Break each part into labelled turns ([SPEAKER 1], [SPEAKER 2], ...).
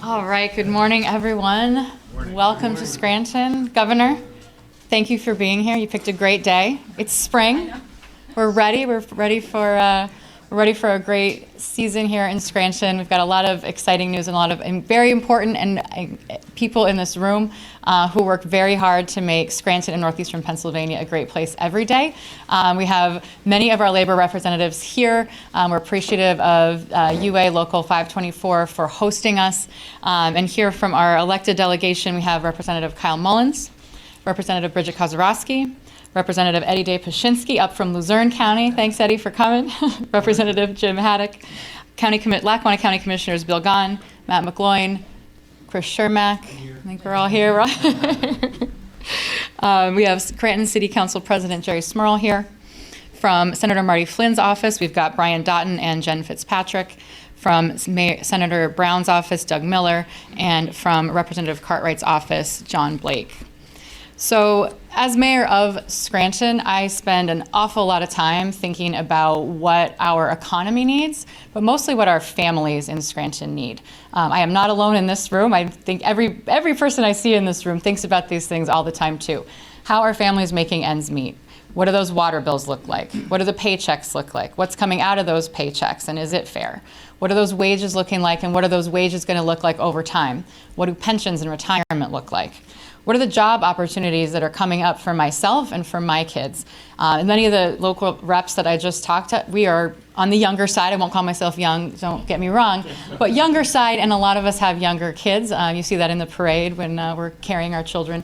[SPEAKER 1] All right, good morning, everyone. Welcome to Scranton. Governor, thank you for being here. You picked a great day. It's spring. We're ready. We're ready for a great season here in Scranton. We've got a lot of exciting news and a lot of very important people in this room who work very hard to make Scranton and northeastern Pennsylvania a great place every day. We have many of our labor representatives here. We're appreciative of UA Local 524 for hosting us. And here from our elected delegation, we have Representative Kyle Mullins, Representative Bridget Kozorowski, Representative Eddie Day Pashinsky up from Luzerne County. Thanks, Eddie, for coming. Representative Jim Haddock, Lackawanna County Commissioners Bill Gahn, Matt McGloin, Chris Shermack. I think we're all here, right? We have Scranton City Council President Jerry Smurl here. From Senator Marty Flynn's office, we've got Brian Doughton and Jen Fitzpatrick. From Senator Brown's office, Doug Miller. And from Representative Cartwright's office, John Blake. So as mayor of Scranton, I spend an awful lot of time thinking about what our economy needs, but mostly what our families in Scranton need. I am not alone in this room. I think every person I see in this room thinks about these things all the time too. How are families making ends meet? What do those water bills look like? What do the paychecks look like? What's coming out of those paychecks, and is it fair? What are those wages looking like, and what are those wages going to look like over time? What do pensions and retirement look like? What are the job opportunities that are coming up for myself and for my kids? And many of the local reps that I just talked to, we are on the younger side. I won't call myself young, don't get me wrong, but younger side, and a lot of us have younger kids. You see that in the parade when we're carrying our children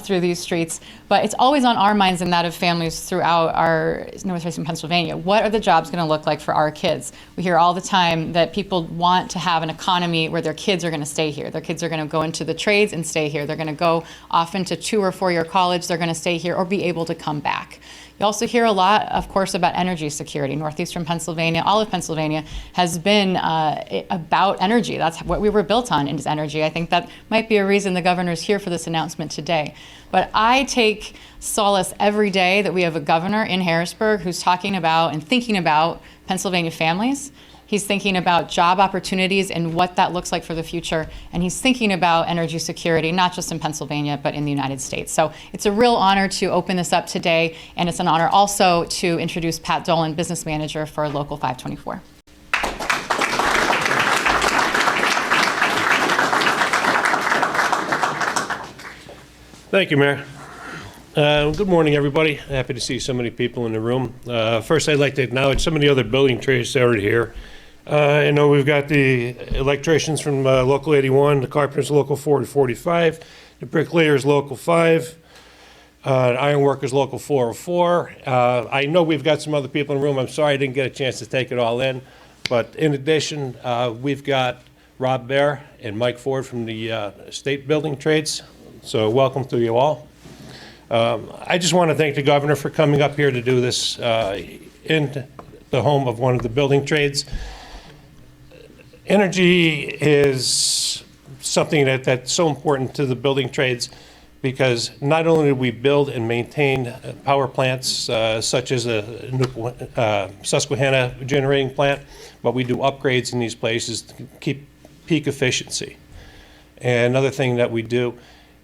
[SPEAKER 1] through these streets. But it's always on our minds and that of families throughout our northeastern Pennsylvania. What are the jobs going to look like for our kids? We hear all the time that people want to have an economy where their kids are going to stay here. Their kids are going to go into the trades and stay here. They're going to go off into 2 or 4 year college. They're going to stay here or be able to come back. You also hear a lot, of course, about energy security. Northeastern Pennsylvania, all of Pennsylvania, has been about energy. That's what we were built on, is energy. I think that might be a reason the governor's here for this announcement today. But I take solace every day that we have a governor in Harrisburg who's talking about and thinking about Pennsylvania families. He's thinking about job opportunities and what that looks like for the future. And he's thinking about energy security, not just in Pennsylvania, but in the United States. So it's a real honor to open this up today. And it's an honor also to introduce Pat Dolan, business manager for Local 524.
[SPEAKER 2] Thank you, Mayor. Good morning, everybody. Happy to see so many people in the room. First, I'd like to acknowledge some of the other building trades that are here. I know we've got the electricians from Local 81, the carpenters Local 4 to 45, the bricklayers Local 5, ironworkers Local 404. I know we've got some other people in the room. I'm sorry I didn't get a chance to take it all in. But in addition, we've got Rob Bear and Mike Ford from the state building trades. So welcome to you all. I just want to thank the governor for coming up here to do this in the home of one of the building trades. Energy is something that's so important to the building trades because not only do we build and maintain power plants such as a Susquehanna generating plant, but we do upgrades in these places to keep peak efficiency. And another thing that we do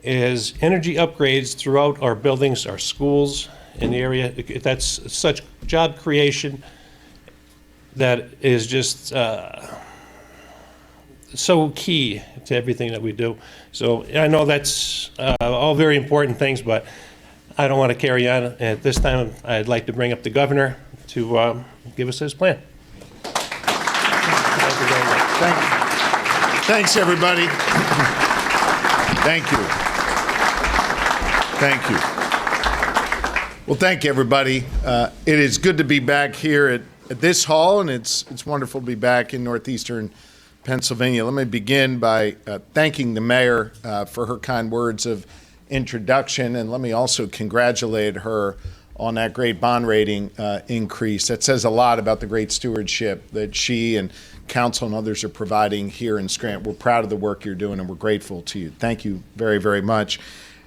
[SPEAKER 2] is energy upgrades throughout our buildings, our schools in the area. That's such job creation that is just so key to everything that we do. So I know that's all very important things, but I don't want to carry on. At this time, I'd like to bring up the governor to give us his plan. Thank you very much.
[SPEAKER 3] Thanks, everybody. Thank you. Thank you. Well, thank you, everybody. It is good to be back here at this hall, and it's wonderful to be back in northeastern Pennsylvania. Let me begin by thanking the mayor for her kind words of introduction, and let me also congratulate her on that great bond rating increase. That says a lot about the great stewardship that she and council and others are providing here in Scranton. We're proud of the work you're doing, and we're grateful to you. Thank you very, very much.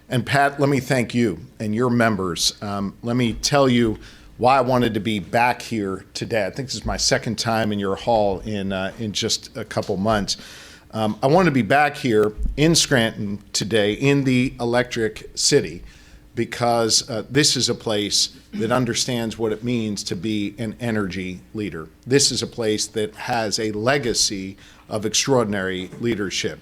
[SPEAKER 3] And Pat, let me thank you and your members. Let me tell you why I wanted to be back here today. I think this is my second time in your hall in just a couple months. I want to be back here in Scranton today in the electric city because this is a place that understands what it means to be an energy leader. This is a place that has a legacy of extraordinary leadership.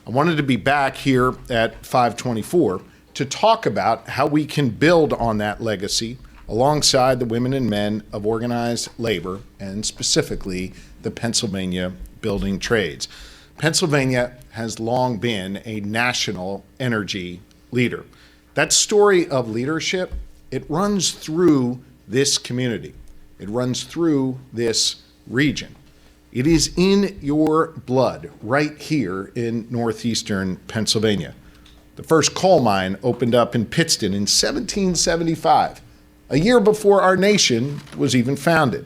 [SPEAKER 3] I wanted to be back here at 524 to talk about how we can build on that legacy alongside the women and men of organized labor and specifically the Pennsylvania building trades. Pennsylvania has long been a national energy leader. That story of leadership, it runs through this community. It runs through this region. It is in your blood right here in northeastern Pennsylvania. The first coal mine opened up in Pittston in 1775, a year before our nation was even founded.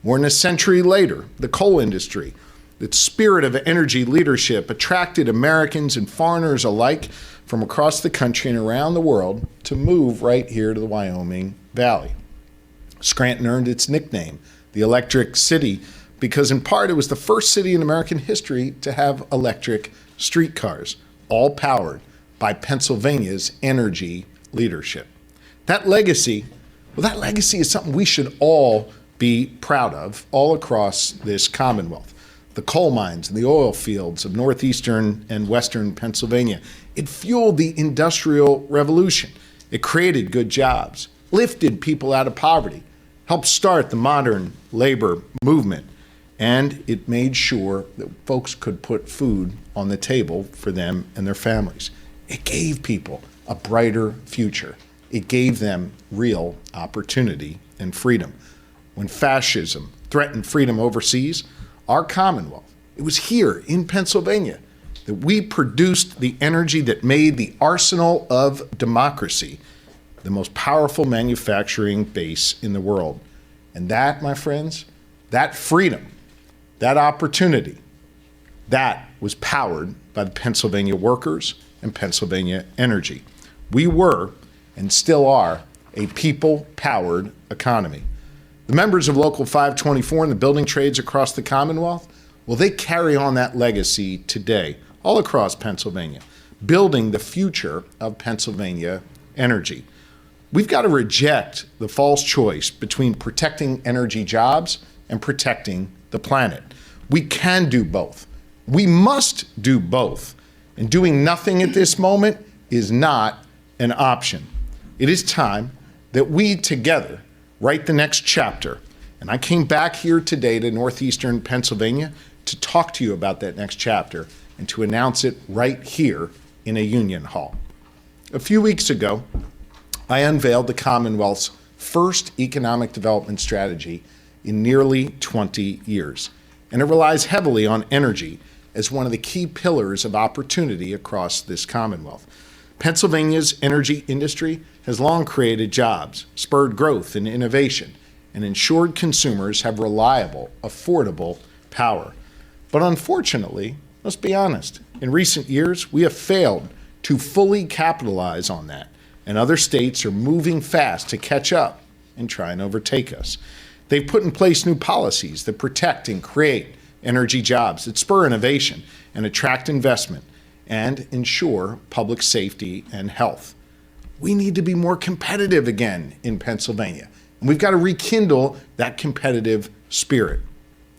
[SPEAKER 3] More than a century later, the coal industry, its spirit of energy leadership, attracted Americans and foreigners alike from across the country and around the world to move right here to the Wyoming Valley. Scranton earned its nickname, the Electric City, because in part it was the first city in American history to have electric streetcars, all powered by Pennsylvania's energy leadership. That legacy is something we should all be proud of all across this Commonwealth. The coal mines and the oil fields of northeastern and western Pennsylvania. It fueled the Industrial Revolution. It created good jobs, lifted people out of poverty, helped start the modern labor movement, and it made sure that folks could put food on the table for them and their families. It gave people a brighter future. It gave them real opportunity and freedom. When fascism threatened freedom overseas, our Commonwealth, it was here in Pennsylvania that we produced the energy that made the arsenal of democracy the most powerful manufacturing base in the world. And that, my friends, that freedom, that opportunity, that was powered by the Pennsylvania workers and Pennsylvania energy. We were, and still are, a people-powered economy. The members of Local 524 and the building trades across the Commonwealth, well, they carry on that legacy today, all across Pennsylvania, building the future of Pennsylvania energy. We've got to reject the false choice between protecting energy jobs and protecting the planet. We can do both. We must do both. And doing nothing at this moment is not an option. It is time that we together write the next chapter. And I came back here today to northeastern Pennsylvania to talk to you about that next chapter and to announce it right here in a union hall. A few weeks ago, I unveiled the Commonwealth's first economic development strategy in nearly 20 years. And it relies heavily on energy as one of the key pillars of opportunity across this Commonwealth. Pennsylvania's energy industry has long created jobs, spurred growth and innovation, and ensured consumers have reliable, affordable power. But unfortunately, let's be honest, in recent years, we have failed to fully capitalize on that, and other states are moving fast to catch up and try and overtake us. They've put in place new policies that protect and create energy jobs, that spur innovation and attract investment, and ensure public safety and health. We need to be more competitive again in Pennsylvania, and we've got to rekindle that competitive spirit.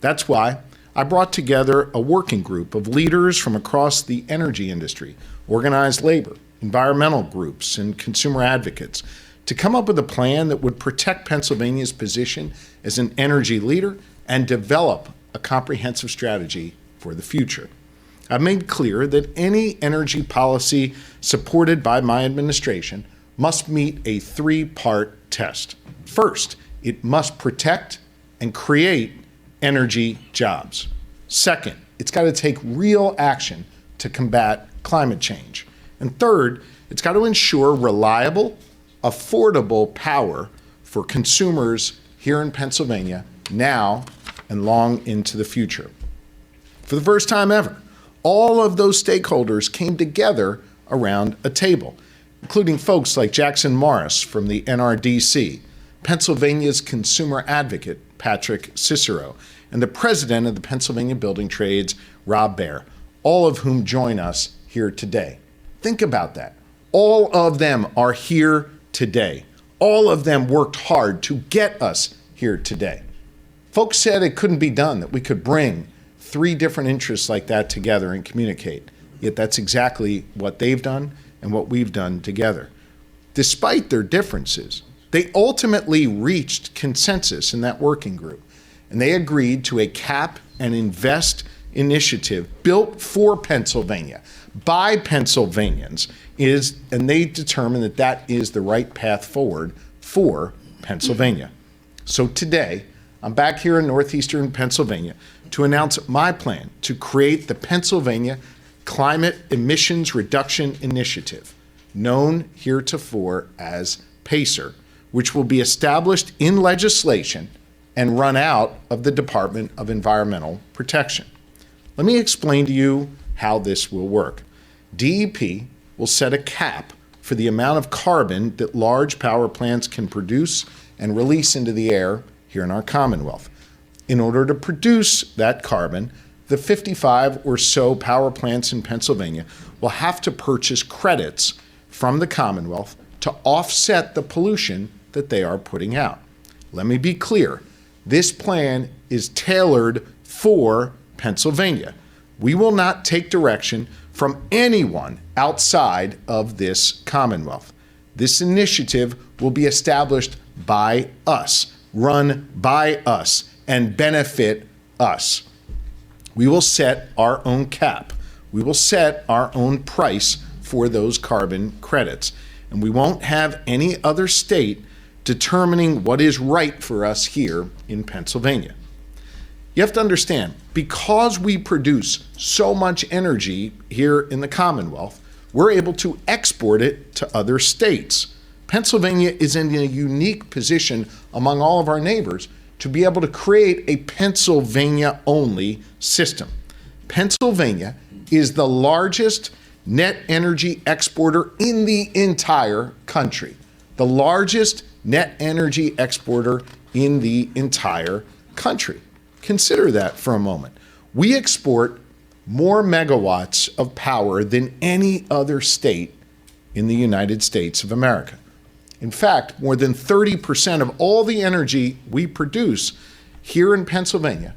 [SPEAKER 3] That's why I brought together a working group of leaders from across the energy industry, organized labor, environmental groups, and consumer advocates to come up with a plan that would protect Pennsylvania's position as an energy leader and develop a comprehensive strategy for the future. I've made clear that any energy policy supported by my administration must meet a three-part test. First, it must protect and create energy jobs. Second, it's got to take real action to combat climate change. And third, it's got to ensure reliable, affordable power for consumers here in Pennsylvania now and long into the future. For the first time ever, all of those stakeholders came together around a table, including folks like Jackson Morris from the NRDC, Pennsylvania's consumer advocate, Patrick Cicero, and the president of the Pennsylvania Building Trades, Rob Baer. all of whom join us here today. Think about that. All of them are here today. All of them worked hard to get us here today. Folks said it couldn't be done, that we could bring three different interests like that together and communicate. Yet that's exactly what they've done and what we've done together. Despite their differences, they ultimately reached consensus in that working group, and they agreed to a cap and invest initiative built for Pennsylvania by Pennsylvanians, and they determined that that is the right path forward for Pennsylvania. So today, I'm back here in northeastern Pennsylvania to announce my plan to create the Pennsylvania Climate Emissions Reduction Initiative, known heretofore as PACER, which will be established in legislation and run out of the Department of Environmental Protection. Let me explain to you how this will work. DEP will set a cap for the amount of carbon that large power plants can produce and release into the air here in our Commonwealth. In order to produce that carbon, the 55 or so power plants in Pennsylvania will have to purchase credits from the Commonwealth to offset the pollution that they are putting out. Let me be clear. This plan is tailored for Pennsylvania. We will not take direction from anyone outside of this Commonwealth. This initiative will be established by us, run by us, and benefit us. We will set our own cap. We will set our own price for those carbon credits. And we won't have any other state determining what is right for us here in Pennsylvania. You have to understand, because we produce so much energy here in the Commonwealth, we're able to export it to other states. Pennsylvania is in a unique position among all of our neighbors to be able to create a Pennsylvania-only system. Pennsylvania is the largest net energy exporter in the entire country. The largest net energy exporter in the entire country. Consider that for a moment. We export more megawatts of power than any other state in the United States of America. In fact, more than 30% of all the energy we produce here in Pennsylvania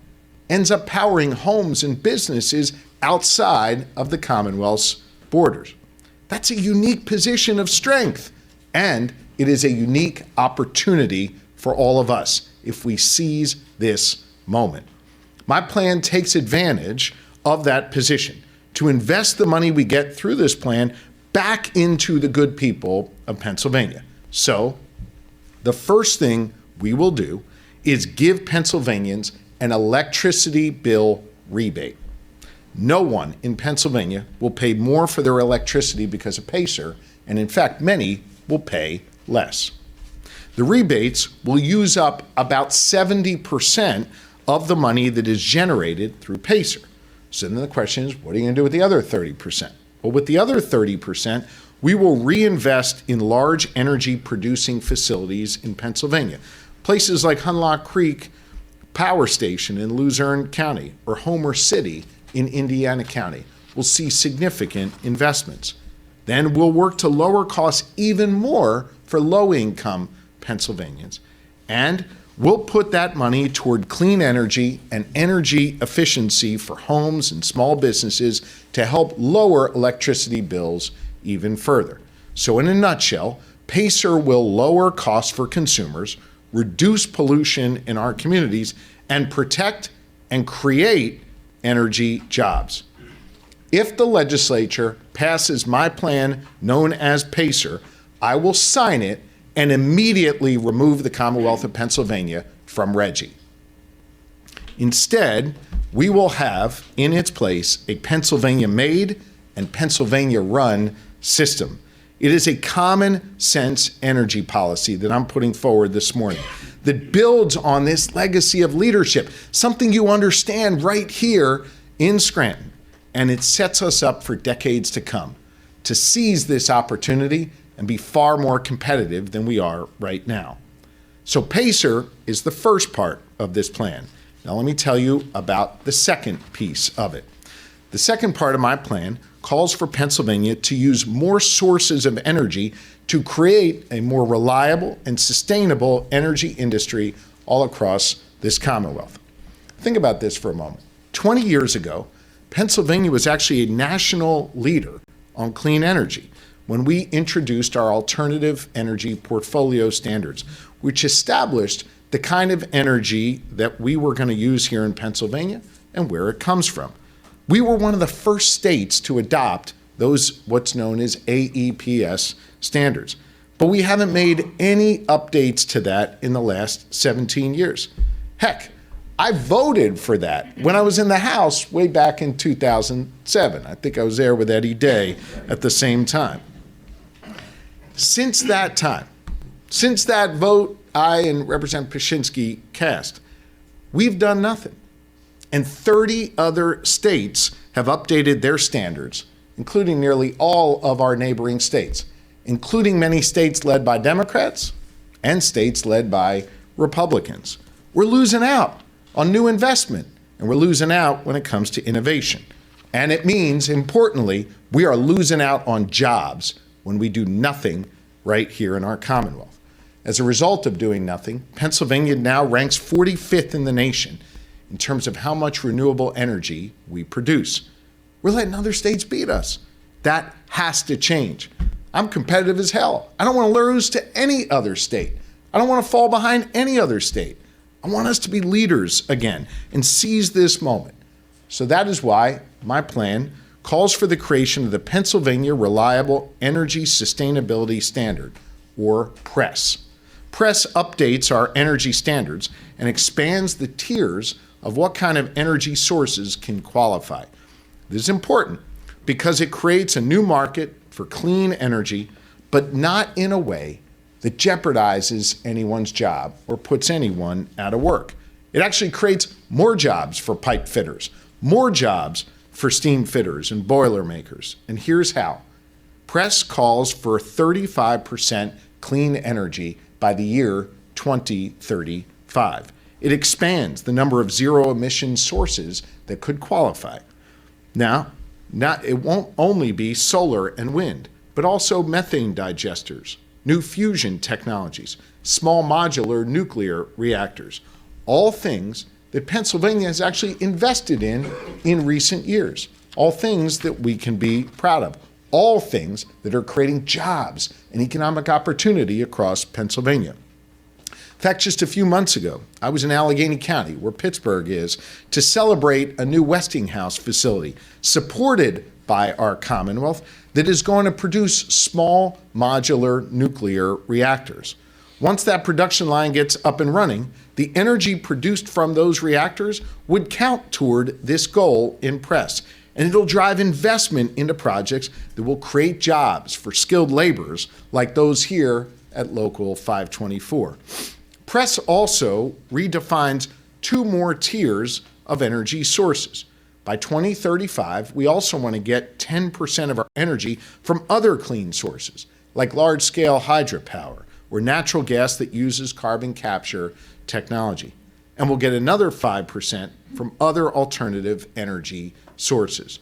[SPEAKER 3] ends up powering homes and businesses outside of the Commonwealth's borders. That's a unique position of strength, and it is a unique opportunity for all of us if we seize this moment. My plan takes advantage of that position to invest the money we get through this plan back into the good people of Pennsylvania. So, the first thing we will do is give Pennsylvanians an electricity bill rebate. No one in Pennsylvania will pay more for their electricity because of PACER, and in fact, many will pay less. The rebates will use up about 70% of the money that is generated through PACER. So then the question is, what are you going to do with the other 30%? Well, with the other 30%, we will reinvest in large energy producing facilities in Pennsylvania. Places like Hunlock Creek Power Station in Luzerne County or Homer City in Indiana County will see significant investments. Then we'll work to lower costs even more for low-income Pennsylvanians. And we'll put that money toward clean energy and energy efficiency for homes and small businesses to help lower electricity bills even further. So in a nutshell, PACER will lower costs for consumers, reduce pollution in our communities, and protect and create energy jobs. If the legislature passes my plan known as PACER, I will sign it and immediately remove the Commonwealth of Pennsylvania from RGGI. Instead, we will have in its place a Pennsylvania-made and Pennsylvania-run system. It is a common sense energy policy that I'm putting forward this morning that builds on this legacy of leadership, something you understand right here in Scranton, and it sets us up for decades to come to seize this opportunity and be far more competitive than we are right now. So PACER is the first part of this plan. Now let me tell you about the second piece of it. The second part of my plan calls for Pennsylvania to use more sources of energy to create a more reliable and sustainable energy industry all across this Commonwealth. Think about this for a moment. 20 years ago, Pennsylvania was actually a national leader on clean energy when we introduced our alternative energy portfolio standards, which established the kind of energy that we were going to use here in Pennsylvania and where it comes from. We were one of the first states to adopt those what's known as AEPS standards, but we haven't made any updates to that in the last 17 years. Heck, I voted for that when I was in the House way back in 2007. I think I was there with Eddie Day at the same time. Since that time, since that vote I and Representative Paszynski cast, we've done nothing. And 30 other states have updated their standards, including nearly all of our neighboring states, including many states led by Democrats and states led by Republicans. We're losing out on new investment, and we're losing out when it comes to innovation. And it means, importantly, we are losing out on jobs when we do nothing right here in our Commonwealth. As a result of doing nothing, Pennsylvania now ranks 45th in the nation in terms of how much renewable energy we produce. We're letting other states beat us. That has to change. I'm competitive as hell. I don't want to lose to any other state. I don't want to fall behind any other state. I want us to be leaders again and seize this moment. So that is why my plan calls for the creation of the Pennsylvania Reliable Energy Sustainability Standard, or PRESS. PRESS updates our energy standards and expands the tiers of what kind of energy sources can qualify. This is important because it creates a new market for clean energy, but not in a way that jeopardizes anyone's job or puts anyone out of work. It actually creates more jobs for pipe fitters, more jobs for steam fitters and boiler makers. And here's how. PRESS calls for 35% clean energy by the year 2035. It expands the number of zero-emission sources that could qualify. Now, it won't only be solar and wind, but also methane digesters, new fusion technologies, small modular nuclear reactors, all things that Pennsylvania has actually invested in recent years, all things that we can be proud of, all things that are creating jobs and economic opportunity across Pennsylvania. In fact, just a few months ago, I was in Allegheny County, where Pittsburgh is, to celebrate a new Westinghouse facility supported by our Commonwealth that is going to produce small modular nuclear reactors. Once that production line gets up and running, the energy produced from those reactors would count toward this goal in PRESS, and it'll drive investment into projects that will create jobs for skilled laborers like those here at Local 524. PRESS also redefines two more tiers of energy sources. By 2035, we also want to get 10% of our energy from other clean sources, like large-scale hydropower or natural gas that uses carbon capture technology. And we'll get another 5% from other alternative energy sources,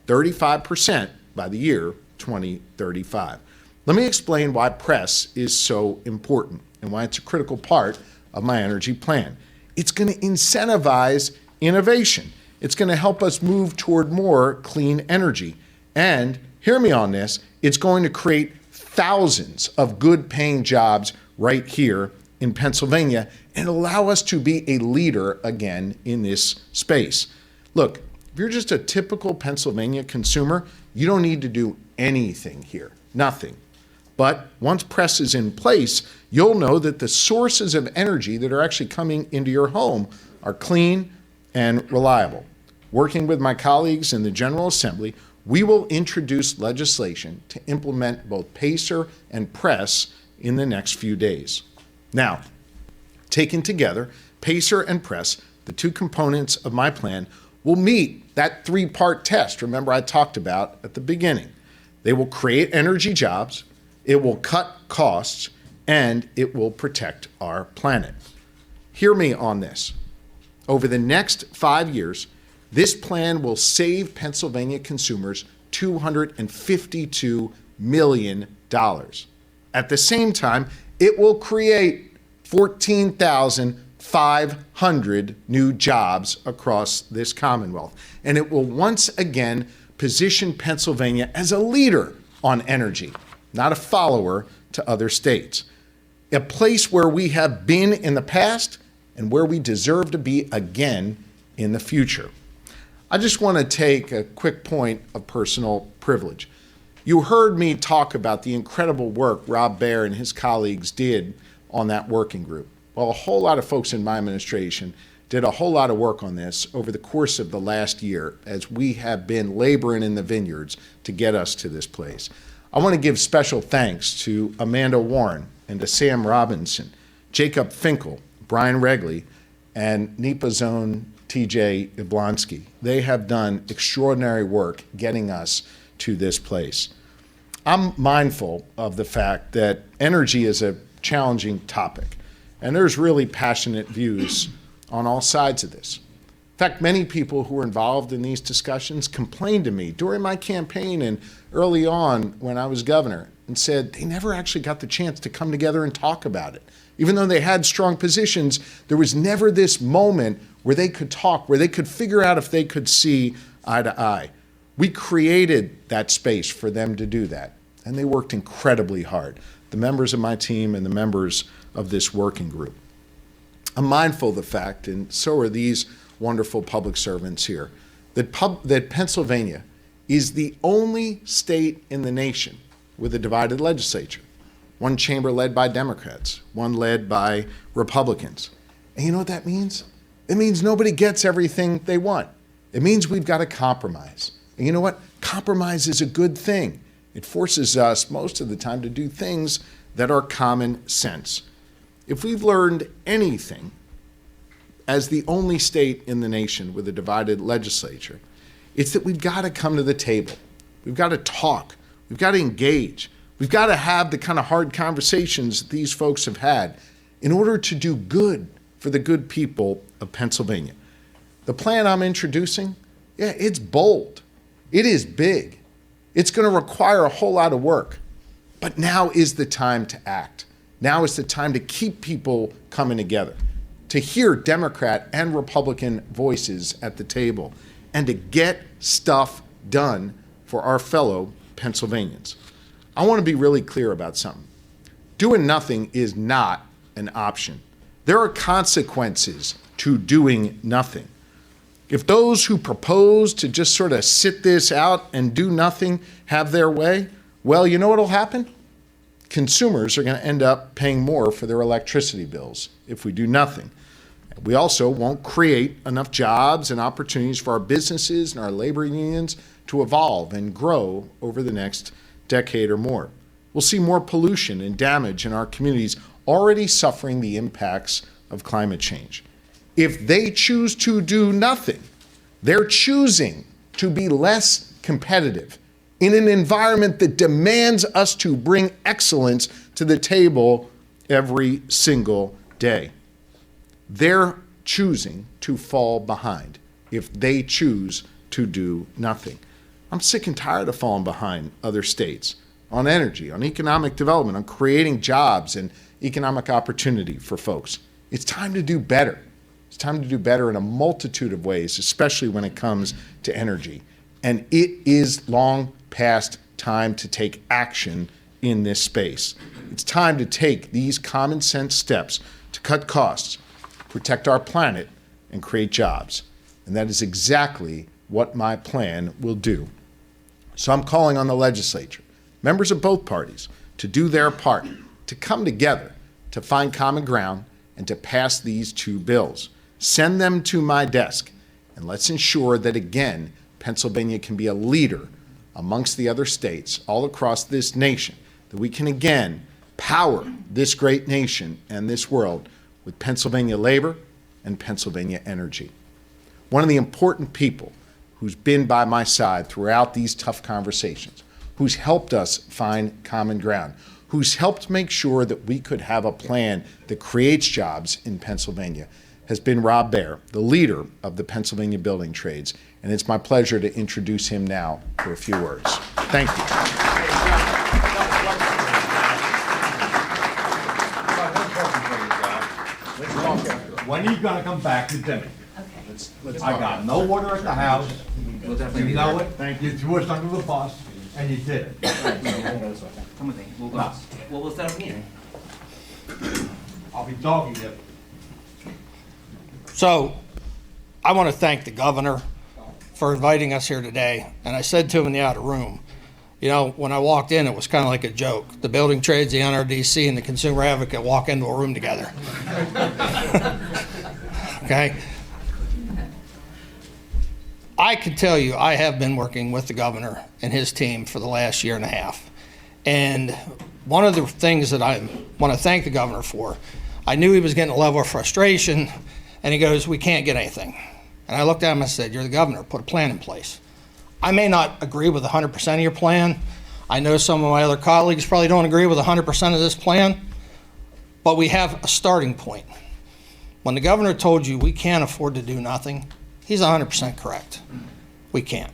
[SPEAKER 3] 35% by the year 2035. Let me explain why PRESS is so important and why it's a critical part of my energy plan. It's going to incentivize innovation. It's going to help us move toward more clean energy. And hear me on this, it's going to create thousands of good-paying jobs right here in Pennsylvania and allow us to be a leader again in this space. Look, if you're just a typical Pennsylvania consumer, you don't need to do anything here, nothing. But once PRESS is in place, you'll know that the sources of energy that are actually coming into your home are clean and reliable. Working with my colleagues in the General Assembly, we will introduce legislation to implement both PACER and PRESS in the next few days. Now, taken together, PACER and PRESS, the two components of my plan, will meet that three-part test, remember I talked about at the beginning. They will create energy jobs, it will cut costs, and it will protect our planet. Hear me on this. Over the next 5 years, This plan will save Pennsylvania consumers $252 million. At the same time, it will create 14,500 new jobs across this Commonwealth. And it will once again position Pennsylvania as a leader on energy, not a follower to other states. A place where we have been in the past and where we deserve to be again in the future. I just want to take a quick point of personal privilege. You heard me talk about the incredible work Rob Baer and his colleagues did on that working group. Well, a whole lot of folks in my administration did a whole lot of work on this over the course of the last year as we have been laboring in the vineyards to get us to this place. I want to give special thanks to Amanda Warren and to Sam Robinson, Jacob Finkel, Brian Regley, and NEPA's own TJ Yablonsky. They have done extraordinary work getting us to this place. I'm mindful of the fact that energy is a challenging topic, and there's really passionate views on all sides of this. In fact, many people who were involved in these discussions complained to me during my campaign and early on when I was governor and said they never actually got the chance to come together and talk about it. Even though they had strong positions, there was never this moment where they could talk, where they could figure out if they could see eye to eye. We created that space for them to do that, and they worked incredibly hard, the members of my team and the members of this working group. I'm mindful of the fact, and so are these wonderful public servants here, that Pennsylvania is the only state in the nation with a divided legislature. One chamber led by Democrats, one led by Republicans. And you know what that means? It means nobody gets everything they want. It means we've got to compromise. And you know what? Compromise is a good thing. It forces us most of the time to do things that are common sense. If we've learned anything as the only state in the nation with a divided legislature, it's that we've got to come to the table. We've got to talk. We've got to engage. We've got to have the kind of hard conversations that these folks have had in order to do good for the good people of Pennsylvania. The plan I'm introducing, it's bold. It is big. It's going to require a whole lot of work. But now is the time to act. Now is the time to keep people coming together, to hear Democrat and Republican voices at the table, and to get stuff done for our fellow Pennsylvanians. I want to be really clear about something. Doing nothing is not an option. There are consequences to doing nothing. If those who propose to just sort of sit this out and do nothing have their way, well, you know what'll happen? Consumers are going to end up paying more for their electricity bills if we do nothing. We also won't create enough jobs and opportunities for our businesses and our labor unions to evolve and grow over the next decade or more. We'll see more pollution and damage in our communities already suffering the impacts of climate change. If they choose to do nothing, they're choosing to be less competitive in an environment that demands us to bring excellence to the table every single day. They're choosing to fall behind if they choose to do nothing. I'm sick and tired of falling behind other states on energy, on economic development, on creating jobs and economic opportunity for folks. It's time to do better. It's time to do better in a multitude of ways, especially when it comes to energy. And it is long past time to take action in this space. It's time to take these common sense steps to cut costs, protect our planet, and create jobs. And that is exactly what my plan will do. So I'm calling on the legislature, members of both parties, to do their part, to come together, to find common ground, and to pass these two bills. Send them to my desk, and let's ensure that, again, Pennsylvania can be a leader amongst the other states all across this nation, that we can, again, power this great nation and this world with Pennsylvania labor and Pennsylvania energy. One of the important people who's been by my side throughout these tough conversations, who's helped us find common ground, who's helped make sure that we could have a plan that creates jobs in Pennsylvania, has been Rob Baer, the leader of the Pennsylvania building trades. And it's my pleasure to introduce him now for a few words. Thank you.
[SPEAKER 4] When are you gonna come back to Timmy? I got no order at the house.
[SPEAKER 5] We'll definitely
[SPEAKER 4] You
[SPEAKER 5] do
[SPEAKER 4] know
[SPEAKER 5] that.
[SPEAKER 4] it? Thank you. You threw us under the bus, and you did it.
[SPEAKER 5] Come with me. We'll go. Well, we'll set up a meeting.
[SPEAKER 4] I'll be talking to you.
[SPEAKER 6] So, I want to thank the governor for inviting us here today. And I said to him in the outer room, you know, when I walked in, it was kind of like a joke. The building trades, the NRDC, and the consumer advocate walk into a room together. Okay? I can tell you, I have been working with the governor and his team for the last year and a half. And one of the things that I want to thank the governor for, I knew he was getting a level of frustration, and he goes, we can't get anything. And I looked at him and said, you're the governor, put a plan in place. I may not agree with 100% of your plan. I know some of my other colleagues probably don't agree with 100% of this plan, but we have a starting point. When the governor told you we can't afford to do nothing, he's 100% correct. We can't.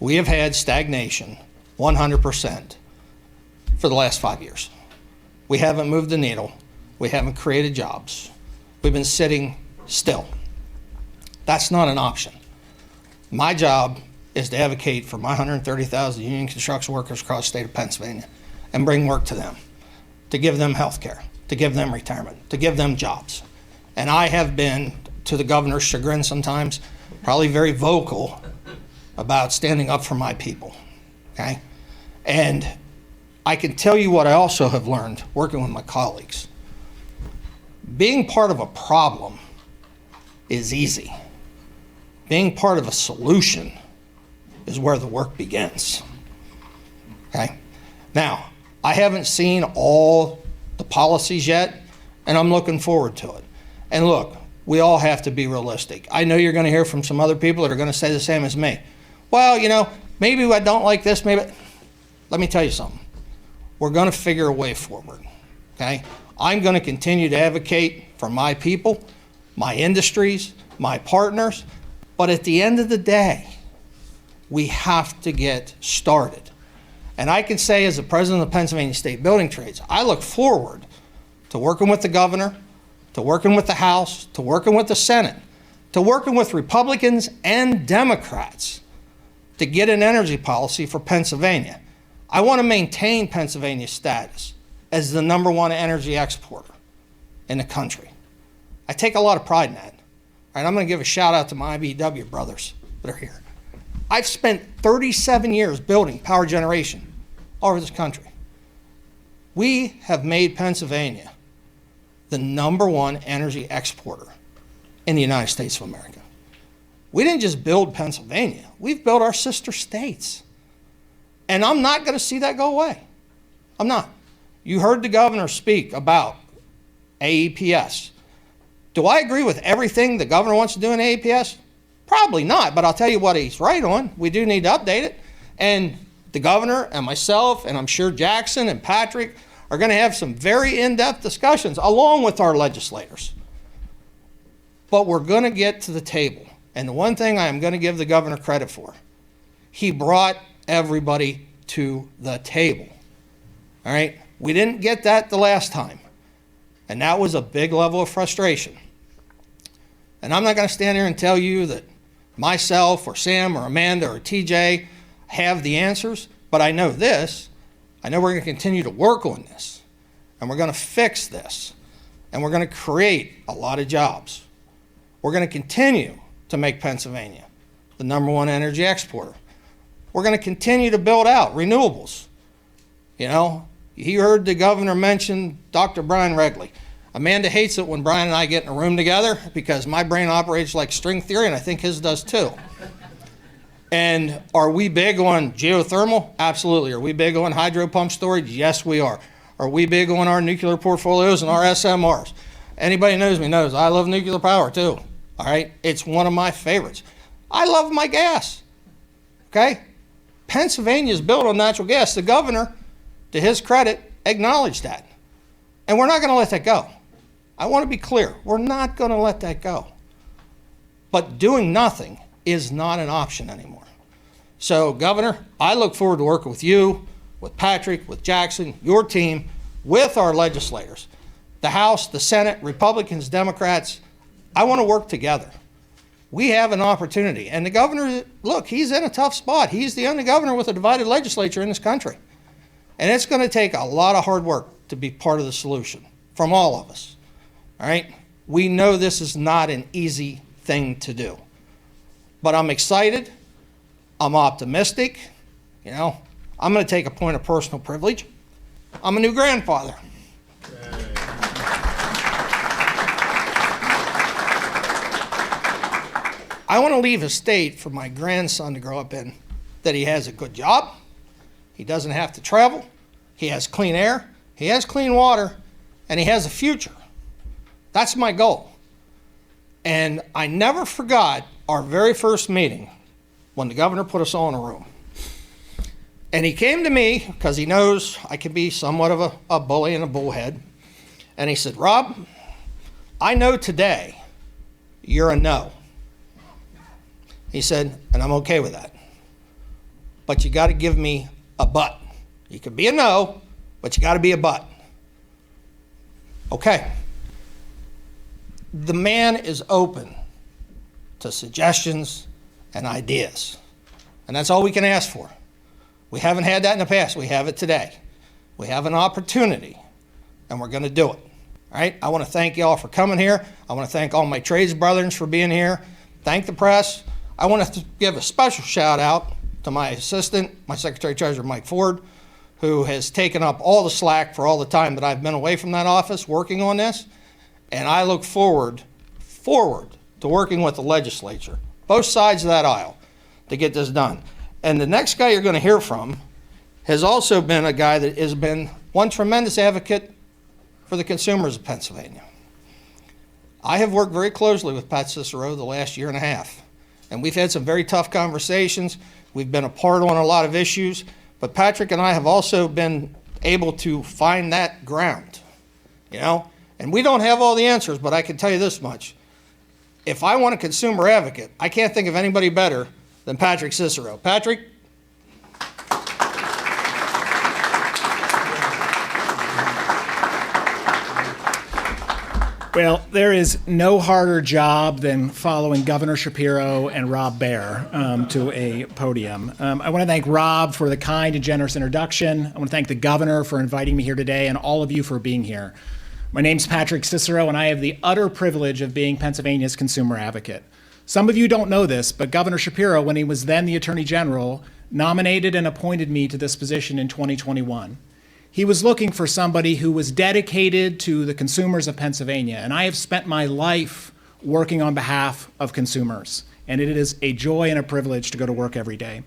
[SPEAKER 6] We have had stagnation 100% for the last 5 years. We haven't moved the needle. We haven't created jobs. We've been sitting still. That's not an option. My job is to advocate for my 130,000 union construction workers across the state of Pennsylvania and bring work to them, to give them health care, to give them retirement, to give them jobs. And I have been, to the governor's chagrin sometimes, probably very vocal about standing up for my people, okay? And I can tell you what I also have learned working with my colleagues. Being part of a problem is easy. Being part of a solution is where the work begins, okay? Now, I haven't seen all the policies yet, and I'm looking forward to it. And look, we all have to be realistic. I know you're gonna hear from some other people that are gonna say the same as me. Well, you know, maybe I don't like this, maybe. Let me tell you something. We're gonna figure a way forward, okay? I'm gonna continue to advocate for my people, my industries, my partners, but at the end of the day, we have to get started. And I can say as the president of the Pennsylvania State Building Trades, I look forward to working with the governor, to working with the House, to working with the Senate, to working with Republicans and Democrats to get an energy policy for Pennsylvania. I want to maintain Pennsylvania's status as the #1 energy exporter in the country. I take a lot of pride in that. All right, I'm going to give a shout out to my IBEW brothers that are here. I've spent 37 years building power generation all over this country. We have made Pennsylvania the #1 energy exporter in the United States of America. We didn't just build Pennsylvania, we've built our sister states. And I'm not going to see that go away. I'm not. You heard the governor speak about AEPS. Do I agree with everything the governor wants to do in AEPS? Probably not, but I'll tell you what he's right on. We do need to update it. And the governor and myself, and I'm sure Jackson and Patrick are going to have some very in-depth discussions along with our legislators. But we're going to get to the table. And the one thing I am going to give the governor credit for, he brought everybody to the table. All right? We didn't get that the last time. And that was a big level of frustration. And I'm not going to stand here and tell you that myself or Sam or Amanda or TJ have the answers, but I know this. I know we're going to continue to work on this, and we're going to fix this, and we're going to create a lot of jobs. We're going to continue to make Pennsylvania the #1 energy exporter. We're going to continue to build out renewables. You know, you heard the governor mention Dr. Brian Regley. Amanda hates it when Brian and I get in a room together because my brain operates like string theory, and I think his does too. And are we big on geothermal? Absolutely. Are we big on hydro pump storage? Yes, we are. Are we big on our nuclear portfolios and our SMRs? Anybody knows me knows I love nuclear power too. All right? It's one of my favorites. I love my gas. Okay? Pennsylvania is built on natural gas. The governor, to his credit, acknowledged that. And we're not going to let that go. I want to be clear. We're not going to let that go. But doing nothing is not an option anymore. So, Governor, I look forward to working with you, with Patrick, with Jackson, your team, with our legislators, the House, the Senate, Republicans, Democrats. I want to work together. We have an opportunity. And the governor, look, he's in a tough spot. He's the only governor with a divided legislature in this country. And it's going to take a lot of hard work to be part of the solution from all of us. All right? We know this is not an easy thing to do. But I'm excited. I'm optimistic. You know, I'm going to take a point of personal privilege. I'm a new grandfather. I want to leave a state for my grandson to grow up in that he has a good job, he doesn't have to travel, he has clean air, he has clean water, and he has a future. That's my goal. And I never forgot our very first meeting when the governor put us all in a room. And he came to me because he knows I can be somewhat of a bully and a bullhead. And he said, Rob, I know today you're a no. He said, and I'm okay with that. But you got to give me a but. You can be a no, but you got to be a but. Okay. The man is open to suggestions and ideas. And that's all we can ask for. We haven't had that in the past. We have it today. We have an opportunity, and we're going to do it. All right? I want to thank you all for coming here. I want to thank all my trades brothers for being here. Thank the press. I want to give a special shout out to my assistant, my Secretary Treasurer, Mike Ford, who has taken up all the slack for all the time that I've been away from that office working on this. And I look forward to working with the legislature, both sides of that aisle, to get this done. And the next guy you're going to hear from has also been a guy that has been one tremendous advocate for the consumers of Pennsylvania. I have worked very closely with Pat Cicero the last year and a half, and we've had some very tough conversations. We've been apart on a lot of issues, but Patrick and I have also been able to find that ground, you know? And we don't have all the answers, but I can tell you this much. If I want a consumer advocate, I can't think of anybody better than Patrick Cicero. Patrick?
[SPEAKER 7] Well, there is no harder job than following Governor Shapiro and Rob Baer to a podium. I want to thank Rob for the kind and generous introduction. I want to thank the governor for inviting me here today and all of you for being here. My name's Patrick Cicero, and I have the utter privilege of being Pennsylvania's consumer advocate. Some of you don't know this, but Governor Shapiro, when he was then the Attorney General, nominated and appointed me to this position in 2021. He was looking for somebody who was dedicated to the consumers of Pennsylvania, and I have spent my life working on behalf of consumers, and it is a joy and a privilege to go to work every day.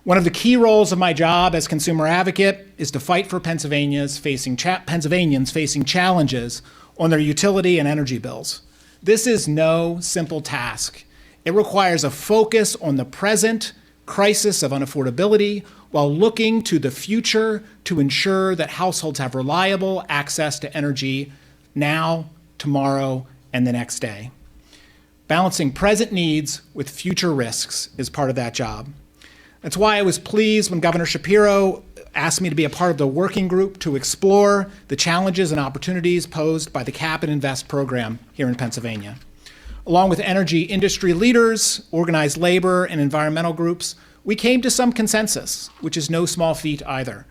[SPEAKER 7] One of the key roles of my job as consumer advocate is to fight for Pennsylvanians facing challenges on their utility and energy bills. This is no simple task. It requires a focus on the present crisis of unaffordability while looking to the future to ensure that households have reliable access to energy now, tomorrow, and the next day. Balancing present needs with future risks is part of that job. That's why I was pleased when Governor Shapiro asked me to be a part of the working group to explore the challenges and opportunities posed by the Cap and Invest program here in Pennsylvania. Along with energy industry leaders, organized labor, and environmental groups, we came to some consensus, which is no small feat either.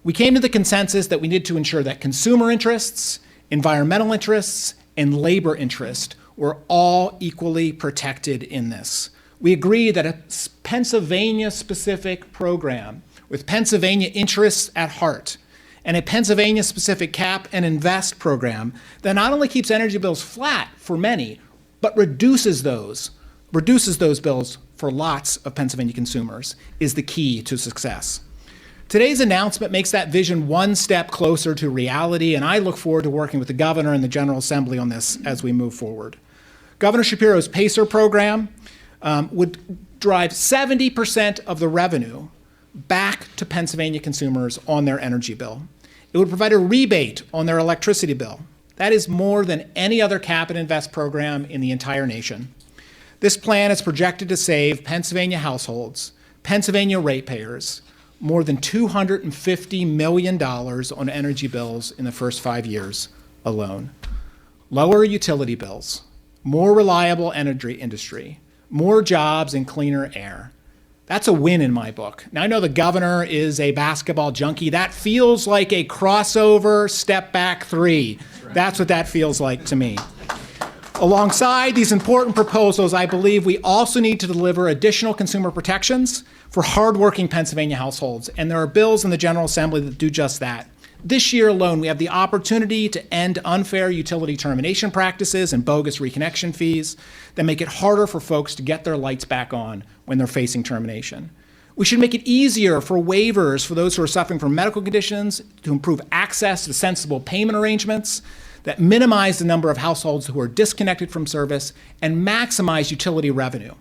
[SPEAKER 7] We came to the consensus that we need to ensure that consumer interests, environmental interests, and labor interest were all equally protected in this. We agree that a Pennsylvania-specific program with Pennsylvania interests at heart and a Pennsylvania-specific Cap and Invest program that not only keeps energy bills flat for many, but reduces those bills for lots of Pennsylvania consumers is the key to success. Today's announcement makes that vision one step closer to reality, and I look forward to working with the governor and the General Assembly on this as we move forward. Governor Shapiro's PACER program would drive 70% of the revenue back to Pennsylvania consumers on their energy bill. It would provide a rebate on their electricity bill That is more than any other cap and invest program in the entire nation. This plan is projected to save Pennsylvania households, Pennsylvania ratepayers, more than $250 million on energy bills in the first 5 years alone. Lower utility bills, more reliable energy industry, more jobs and cleaner air. That's a win in my book. Now, I know the governor is a basketball junkie. That feels like a crossover step back three. That's what that feels like to me. Alongside these important proposals, I believe we also need to deliver additional consumer protections for hardworking Pennsylvania households, and there are bills in the General Assembly that do just that. This year alone, we have the opportunity to end unfair utility termination practices and bogus reconnection fees that make it harder for folks to get their lights back on when they're facing termination. We should make it easier for waivers for those who are suffering from medical conditions, to improve access to sensible payment arrangements that minimize the number of households who are disconnected from service and maximize utility revenue.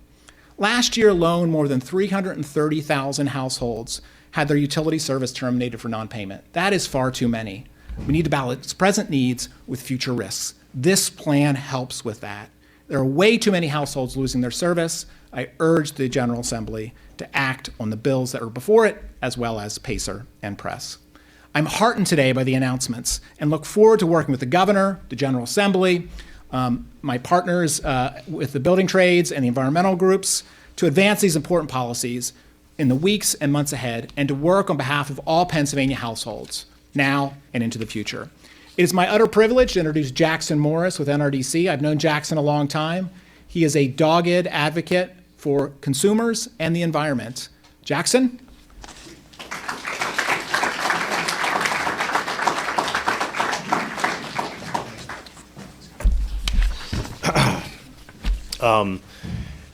[SPEAKER 7] Last year alone, more than 330,000 households had their utility service terminated for non-payment. That is far too many. We need to balance present needs with future risks. This plan helps with that. There are way too many households losing their service. I urge the General Assembly to act on the bills that are before it, as well as PACER and PRESS. I'm heartened today by the announcements and look forward to working with the governor, the General Assembly, my partners with the building trades and the environmental groups to advance these important policies in the weeks and months ahead, and to work on behalf of all Pennsylvania households now and into the future. It is my utter privilege to introduce Jackson Morris with NRDC. I've known Jackson a long time. He is a dogged advocate for consumers and the environment. Jackson?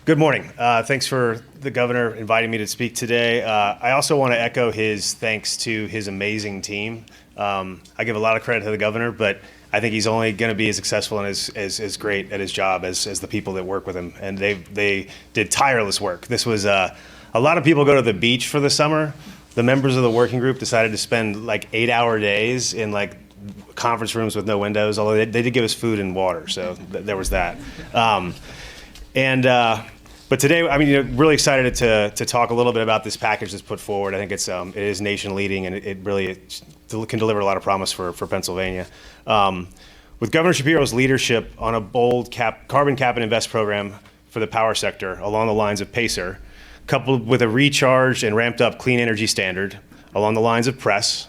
[SPEAKER 8] Good morning. Thanks for the governor inviting me to speak today. I also want to echo his thanks to his amazing team. I give a lot of credit to the governor, but I think he's only going to be as successful and as great at his job as the people that work with him. And they did tireless work. This was a lot of people go to the beach for the summer. The members of the working group decided to spend like 8-hour days in like conference rooms with no windows, although they did give us food and water, so there was that. But today, I mean, really excited to talk a little bit about this package that's put forward. I think it is nation leading, and it really can deliver a lot of promise for Pennsylvania. With Governor Shapiro's leadership on a bold carbon cap and invest program for the power sector along the lines of PACER, coupled with a recharged and ramped up clean energy standard along the lines of PRESS,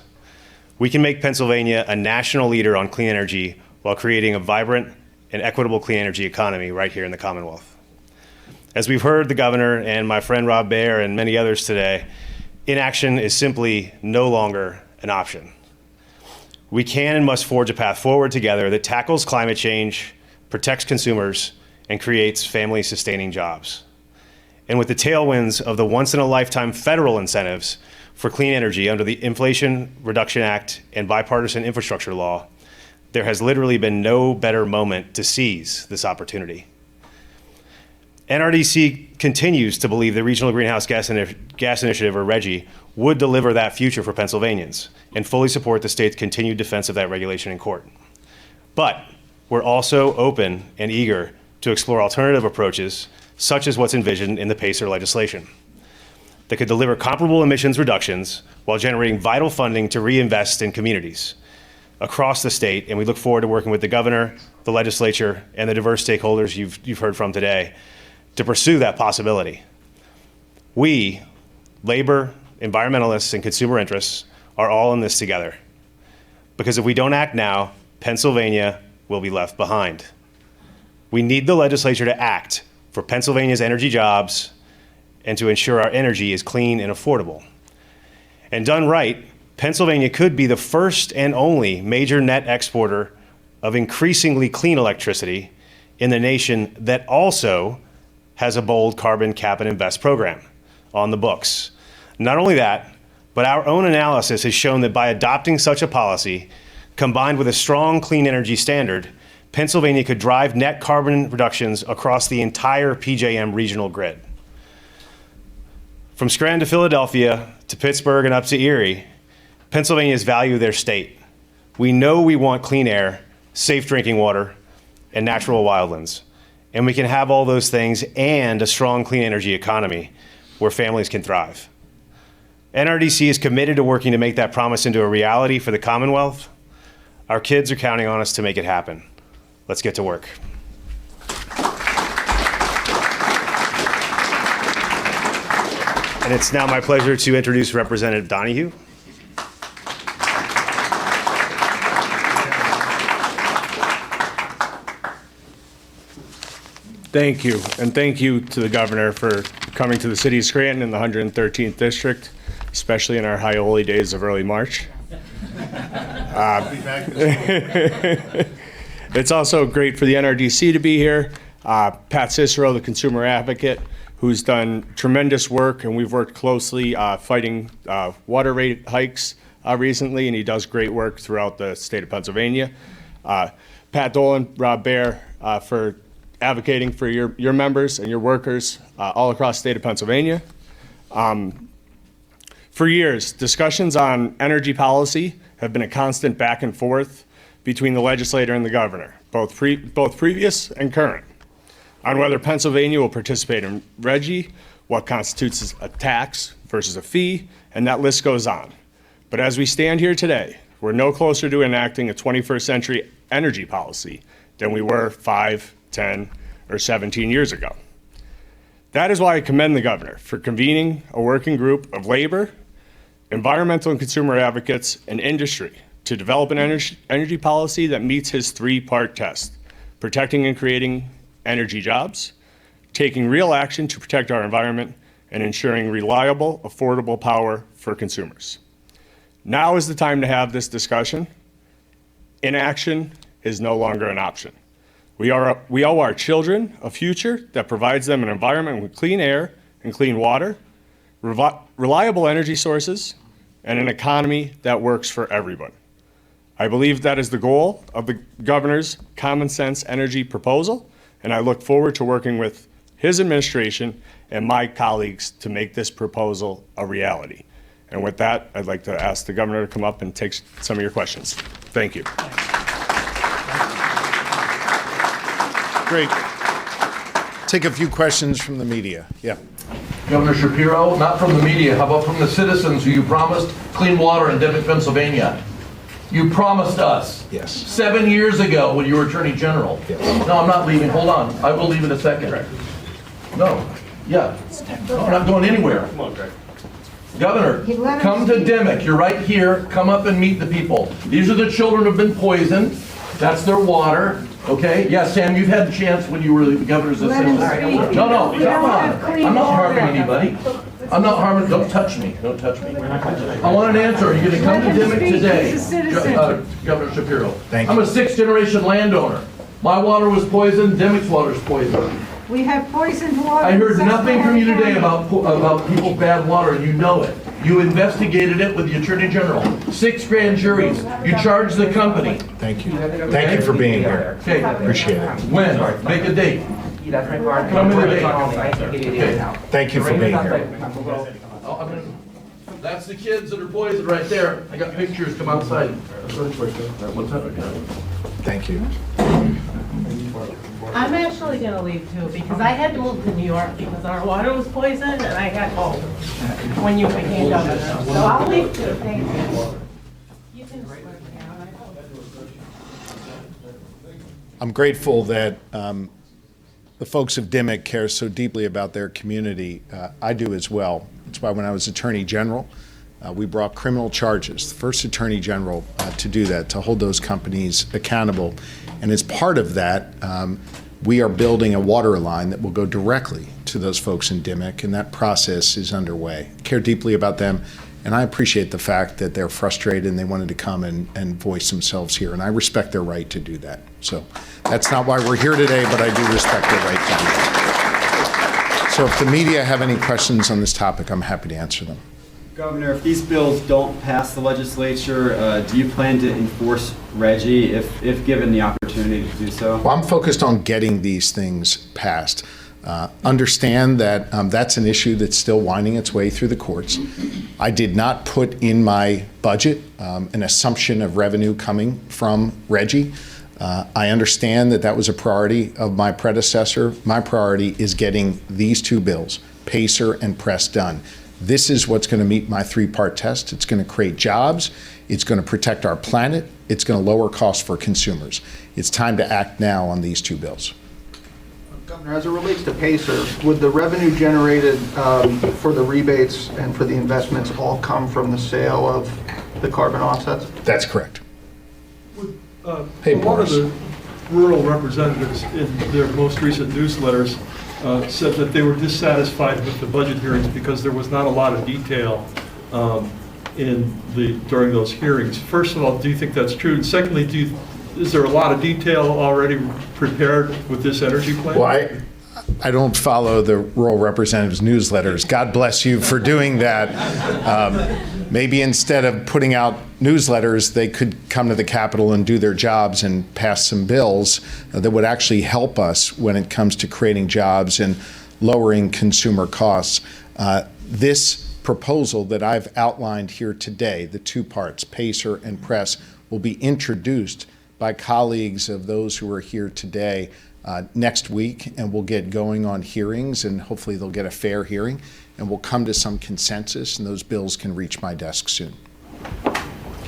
[SPEAKER 8] we can make Pennsylvania a national leader on clean energy while creating a vibrant and equitable clean energy economy right here in the Commonwealth. As we've heard the governor and my friend Rob Baer and many others today, inaction is simply no longer an option. We can and must forge a path forward together that tackles climate change, protects consumers, and creates family-sustaining jobs. And with the tailwinds of the once-in-a-lifetime federal incentives for clean energy under the Inflation Reduction Act and bipartisan infrastructure law, there has literally been no better moment to seize this opportunity. NRDC continues to believe the Regional Greenhouse Gas Initiative, or RGGI, would deliver that future for Pennsylvanians and fully support the state's continued defense of that regulation in court. But we're also open and eager to explore alternative approaches, such as what's envisioned in the PACER legislation, that could deliver comparable emissions reductions while generating vital funding to reinvest in communities across the state. And we look forward to working with the governor, the legislature, and the diverse stakeholders you've heard from today to pursue that possibility. We, labor, environmentalists, and consumer interests, are all in this together. Because if we don't act now, Pennsylvania will be left behind. We need the legislature to act for Pennsylvania's energy jobs and to ensure our energy is clean and affordable. And done right, Pennsylvania could be the first and only major net exporter of increasingly clean electricity in the nation that also has a bold carbon cap and invest program on the books. Not only that, but our own analysis has shown that by adopting such a policy, combined with a strong clean energy standard, Pennsylvania could drive net carbon reductions across the entire PJM regional grid. From Scranton to Philadelphia to Pittsburgh and up to Erie, Pennsylvanians value their state. We know we want clean air, safe drinking water, and natural wildlands. And we can have all those things and a strong clean energy economy where families can thrive. NRDC is committed to working to make that promise into a reality for the Commonwealth. Our kids are counting on us to make it happen. Let's get to work. And it's now my pleasure to introduce Representative Donahue.
[SPEAKER 9] Thank you, and thank you to the governor for coming to the city of Scranton in the 113th district, especially in our high holy days of early March. It's also great for the NRDC to be here. Pat Cicero, the consumer advocate, who's done tremendous work, and we've worked closely fighting water rate hikes recently, and he does great work throughout the state of Pennsylvania. Pat Dolan, Rob Baer, for advocating for your members and your workers all across the state of Pennsylvania. For years, discussions on energy policy have been a constant back and forth between the legislator and the governor, both previous and current, on whether Pennsylvania will participate in RGGI, what constitutes a tax versus a fee, and that list goes on. But as we stand here today, we're no closer to enacting a 21st century energy policy than we were 5, 10, or 17 years ago. That is why I commend the governor for convening a working group of labor, environmental and consumer advocates, and industry to develop an energy policy that meets his 3-part test: protecting and creating energy jobs, taking real action to protect our environment, and ensuring reliable, affordable power for consumers. Now is the time to have this discussion. Inaction is no longer an option. We owe our children a future that provides them an environment with clean air and clean water, reliable energy sources, and an economy that works for everyone. I believe that is the goal of the governor's common sense energy proposal, and I look forward to working with his administration and my colleagues to make this proposal a reality. And with that, I'd like to ask the governor to come up and take some of your questions. Thank you.
[SPEAKER 3] Great. Take a few questions from the media. Yeah.
[SPEAKER 10] Governor Shapiro, not from the media, how about from the citizens who you promised clean water in Dimock, Pennsylvania? You promised us.
[SPEAKER 3] Yes.
[SPEAKER 10] 7 years ago when you were Attorney General.
[SPEAKER 3] Yes.
[SPEAKER 10] No, I'm not leaving. Hold on. I will leave in a second. No. Yeah. No, I'm not going anywhere.
[SPEAKER 8] Come on, Greg.
[SPEAKER 10] Governor, come to Dimock. You're right here. Come up and meet the people. These are the children who've been poisoned. That's their water. Okay? Yeah, Sam, you've had a chance when you were the governor's assistant. No, come on. I'm not harming anybody. I'm not harming. Don't touch me. Don't touch me. I want an answer. Are you going to come to Dimock today, Governor Shapiro?
[SPEAKER 3] Thank you.
[SPEAKER 10] I'm a 6th-generation landowner. My water was poisoned. Dimock's water is poisoned.
[SPEAKER 11] We have poisoned water.
[SPEAKER 10] I heard nothing from you today about people's bad water, and you know it. You investigated it with the Attorney General. 6 grand juries. You charged the company.
[SPEAKER 3] Thank you. Thank you for being here.
[SPEAKER 10] Okay.
[SPEAKER 3] Appreciate it.
[SPEAKER 10] When? Make a date. Tell me the date. Okay.
[SPEAKER 3] Thank you for being here.
[SPEAKER 10] That's the kids that are poisoned right there. I got pictures. Come outside. What's up?
[SPEAKER 3] Thank you.
[SPEAKER 11] I'm actually going to leave too because I had to move to New York because our water was poisoned and I had home when you became governor. So I'll leave too. Thank you. You can swear down.
[SPEAKER 3] I'm grateful that the folks of Dimock care so deeply about their community. I do as well. That's why when I was Attorney General, we brought criminal charges, the first Attorney General to do that, to hold those companies accountable. And as part of that, we are building a water line that will go directly to those folks in Dimock, and that process is underway. I care deeply about them, and I appreciate the fact that they're frustrated and they wanted to come and voice themselves here, and I respect their right to do that. So that's not why we're here today, but I do respect their right to do that. So if the media have any questions on this topic, I'm happy to answer them.
[SPEAKER 12] Governor, if these bills don't pass the legislature, do you plan to enforce RGGI if given the opportunity to do so?
[SPEAKER 3] Well, I'm focused on getting these things passed. Understand that that's an issue that's still winding its way through the courts. I did not put in my budget an assumption of revenue coming from RGGI. I understand that that was a priority of my predecessor. My priority is getting these two bills, PACER and PRESS, done. This is what's going to meet my three-part test. It's going to create jobs. It's going to protect our planet. It's going to lower costs for consumers. It's time to act now on these two bills.
[SPEAKER 13] Governor, as it relates to PACER, would the revenue generated for the rebates and for the investments all come from the sale of the carbon offsets?
[SPEAKER 3] That's correct.
[SPEAKER 14] Hey, one of the rural representatives in their most recent newsletters said that they were dissatisfied with the budget hearings because there was not a lot of detail during those hearings. First of all, do you think that's true? And secondly, is there a lot of detail already prepared with this energy plan?
[SPEAKER 3] Well, I don't follow the rural representatives' newsletters. God bless you for doing that. Maybe instead of putting out newsletters, they could come to the Capitol and do their jobs and pass some bills that would actually help us when it comes to creating jobs and lowering consumer costs. This proposal that I've outlined here today, the two parts, PACER and PRESS, will be introduced by colleagues of those who are here today next week, and we'll get going on hearings, and hopefully they'll get a fair hearing, and we'll come to some consensus, and those bills can reach my desk soon.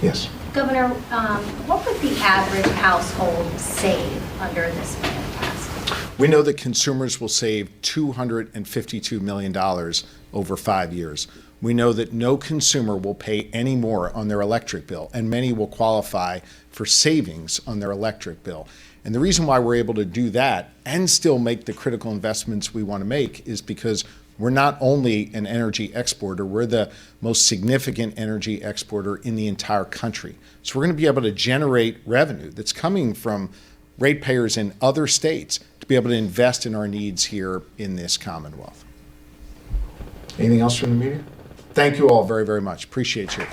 [SPEAKER 3] Yes.
[SPEAKER 15] Governor, what would the average household save under this plan passed?
[SPEAKER 3] We know that consumers will save $252 million over 5 years. We know that no consumer will pay any more on their electric bill, and many will qualify for savings on their electric bill. And the reason why we're able to do that and still make the critical investments we want to make is because we're not only an energy exporter, we're the most significant energy exporter in the entire country. So we're going to be able to generate revenue that's coming from ratepayers in other states to be able to invest in our needs here in this Commonwealth. Anything else from the media? Thank you all very, very much. Appreciate you.